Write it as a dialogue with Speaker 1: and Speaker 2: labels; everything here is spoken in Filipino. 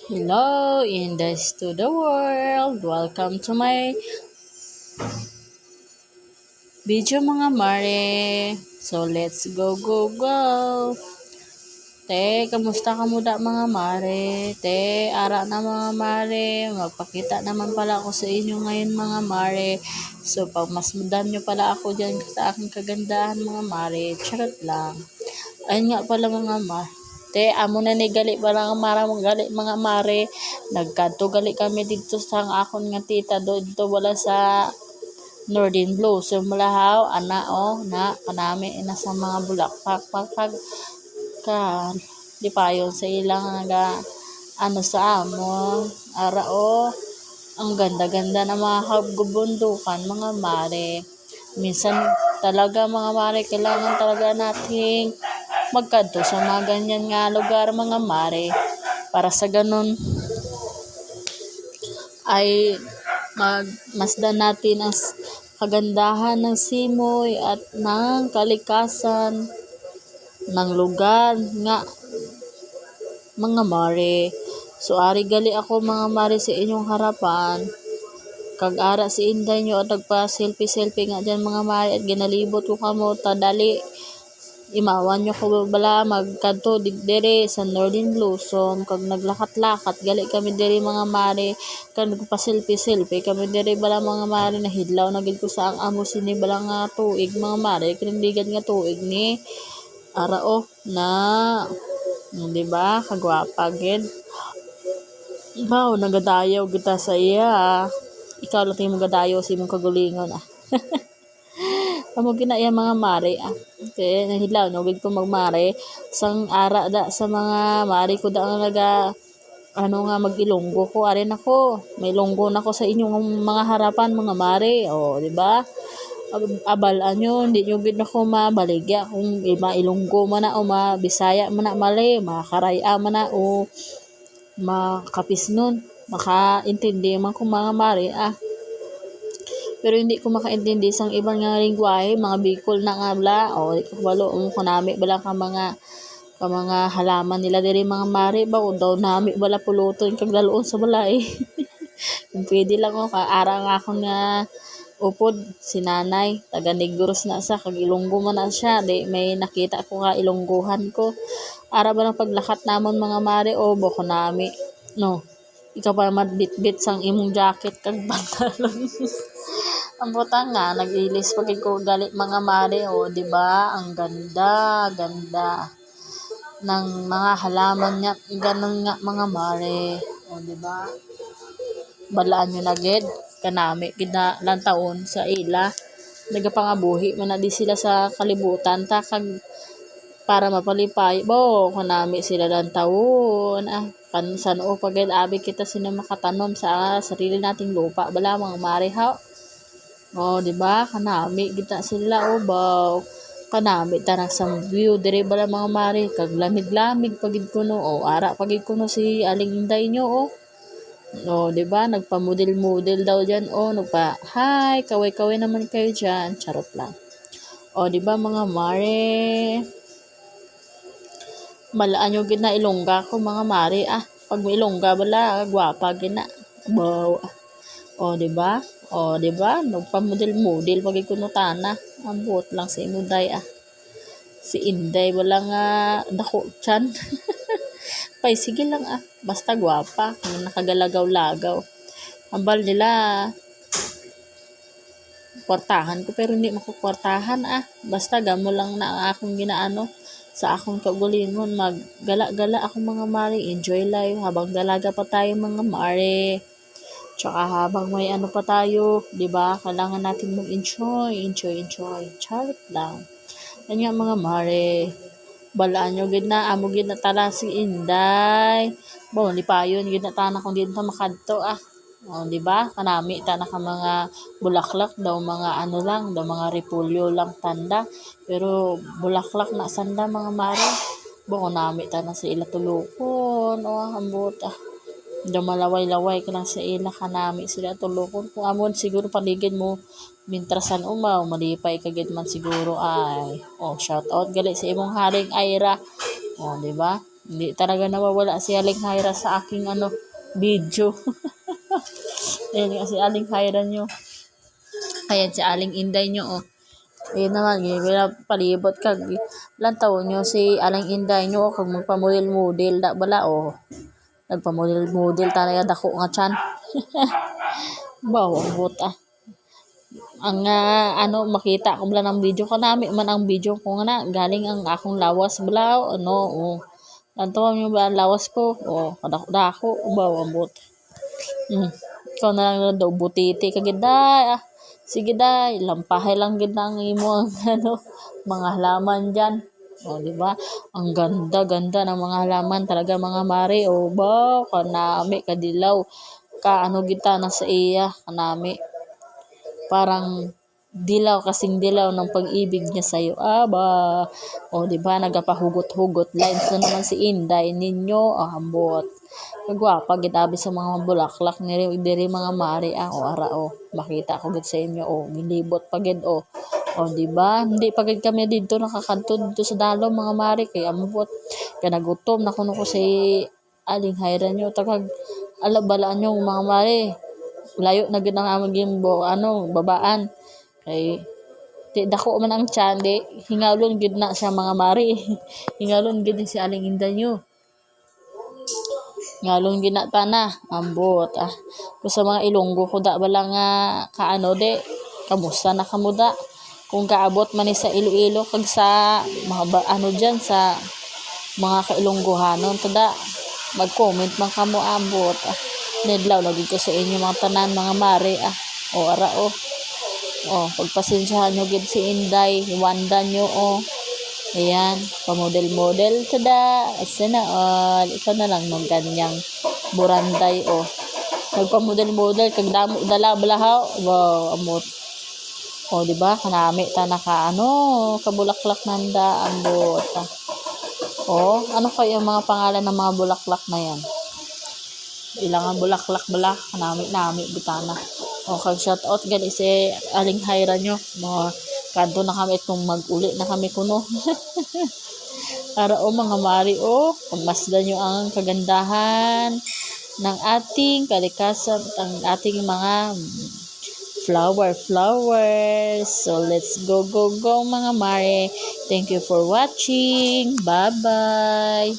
Speaker 1: Hello, Indes to the world. Welcome to my video mga mare. So, let's go, go, go. Te, kamusta ka muda mga mare? Te, ara na mga mare. Magpakita naman pala ako sa inyo ngayon mga mare. So, pag mas mudan nyo pala ako dyan sa aking kagandahan mga mare. Charot lang. Ayun nga pala mga mare. Te, amo na ni gali parang gali mga mare. Nagkanto gali kami dito sa akon nga tita do dito wala sa Northern Blue. So mulahaw ana na kanami na sa mga bulak pag ka di payon sa ilang nga ano sa amo ara ang ganda-ganda na mga habgubundukan mga mare. Minsan talaga mga mare kailangan talaga nating magkanto sa mga ganyan nga lugar mga mare para sa ganun ay masdan natin ang kagandahan ng simoy at ng kalikasan ng lugar nga mga mare. So ari gali ako mga mare sa inyong harapan kag ara si Inday nyo at nagpa selfie nga dyan mga mare at ginalibot ko kamo tadali imawan nyo ko bala magkanto dire sa Northern Luzon kag naglakat-lakat gali kami dire mga mare kag nagpa-selfie kami dire bala mga mare nahidlaw na gid ko sa ang amo sini bala nga tuig mga mare kinindigan nga tuig ni arao na di ba kagwapa gid wow nagadayaw kita sa iya ikaw lang mo gadayaw sa imong kagulingon Amo ginaya mga mare Okay, nahilaw no big ko magmare sang ara da sa mga mare ko da nga naga ano nga magilonggo ko arin ako may longgo na ko sa inyong mga harapan mga mare di ba abalan nyo hindi nyo gid ako mabaligya kung mailonggo man na o mabisaya man na mali makaraya man na o makapis nun makaintindi man ko mga mare pero hindi ko makaintindi sang ibang nga lingwahe mga Bicol na nga bla di ko balo kunami bala ka mga halaman nila diri mga mare ba o daw nami bala puluton kag daloon sa balay kung pwede lang ako kaara nga ako nga upod si nanay taga Negros na sa kag Ilonggo man na siya di may nakita ko nga Ilonggohan ko ara ba ng paglakat namon mga mare boko nami no ikaw pa madbitbit sang imong jacket kag pantalon ang butang nga nagilis pag ko gali mga mare di ba ang ganda ng mga halaman niya ganun nga mga mare di ba balaan nyo na gid kanami gid na lang taon sa ila nagapangabuhi man na di sila sa kalibutan ta kag para mapalipay kanami sila lang taon kan sano pagid abi kita sino makatanom sa sarili nating lupa bala mga mare di ba kanami kita sila baw kanami tarang sang view dire bala mga mare kag lamig pagid kuno ara pagid kuno si Aling Inday nyo di ba nagpa-model daw diyan nagpa hi kaway naman kayo diyan charot lang di ba mga mare malaan nyo gid na ilongga ko mga mare pag may ilongga bala gwapa gid na baw di ba di ba nagpa-model pagid kuno tana ambot lang sa imuday si Inday wala nga dako tiyan pay sige lang basta gwapa kung nakagalagaw-lagaw ambal nila kwartahan ko pero hindi makukwartahan basta gamo lang na ang akong ginaano sa akong kaugalingon maggala-gala ako mga mare enjoy life habang dalaga pa tayo mga mare tsaka habang may ano pa tayo di ba kailangan natin mag-enjoy charot lang yan mga mare balaan nyo gid na amo gid na tala si Inday lipayon gid na tana kung dito makadto di ba kanami tana ka mga bulaklak daw mga ano lang daw mga repolyo lang tanda pero bulaklak na sanda mga mare nami tana sa ila tulokon ambot daw malaway-laway ka lang sa ila kanami sila tulokon kung amon siguro paligid mo mintrasan malipay kagid man siguro shout out gali sa imong haring Ira di ba Hindi talaga nawawala si Aling Hyra sa aking video. Ayan nga si Aling Hyra nyo. Ayan si Aling Inday nyo, oh. Ayun naman, palibot kag lang taon nyo si Aling Inday nyo, kag magpamodel-model da bala, oh. Nagpamodel-model talaga dako nga tiyan. Bawa buta. Ang makita ko bala ng video ko nami man ang video ko nga na galing ang akong lawas bala, oh. Lantaw nyo ba ang lawas ko? Oh, kadako-dako, bawa buta. Ikaw na lang daw butiti kagid day. Sige day, lampahay lang gid ang imo ang mga halaman diyan. O di ba? Ang ganda-ganda ng mga halaman talaga mga mare. O ba kanami kadilaw. Kita na sa iya kanami. Parang dilaw kasing dilaw ng pag-ibig niya sa iyo. Aba. O di ba nagapahugot-hugot lines na naman si Inday ninyo. Ambot. Kagwapa gid abi sa mga bulaklak ni diri mga mari o ara makita ko gid sa inyo gilibot pa gid o di ba hindi pa gid kami dito nakakadto dito sa dalo mga mari kay ambot kay nagutom na kuno ko si Aling Hyra nyo tagag alabalaan nyo mga mari layo na gid ang aming babaan kay di dako man ang tiyan di hingalon gid na siya mga mari hingalon gid si Aling Inday nyo. Ngalong ginata na ambot kung sa mga Ilonggo ko da bala nga de kamusta na kamuda kung kaabot man ni sa Iloilo kag sa mga diyan sa mga kailonggohanon tada mag-comment man kamo ambot nedlaw lagi ko sa inyo mga tanan mga mare ara pagpasensyahan nyo gid si Inday Wanda nyo ayan, pamodel-model tada. Sana all. Ikaw na lang ng ganyang buranday Nagpamodel-model kag damo dala balahaw. Wow, amot. Di ba? Kanami ta naka kabulaklak nanda ambot. Ano kaya ang mga pangalan ng mga bulaklak na yan? Ilang ang bulaklak bala kanami bitana. Kag shout out gali si Aling Hyra nyo. Kanto na kami itong mag-uli na kami kuno. Para mga mari pagmasdan nyo ang kagandahan ng ating kalikasan at ang ating mga flowers. So let's go mga mari. Thank you for watching. Bye-bye.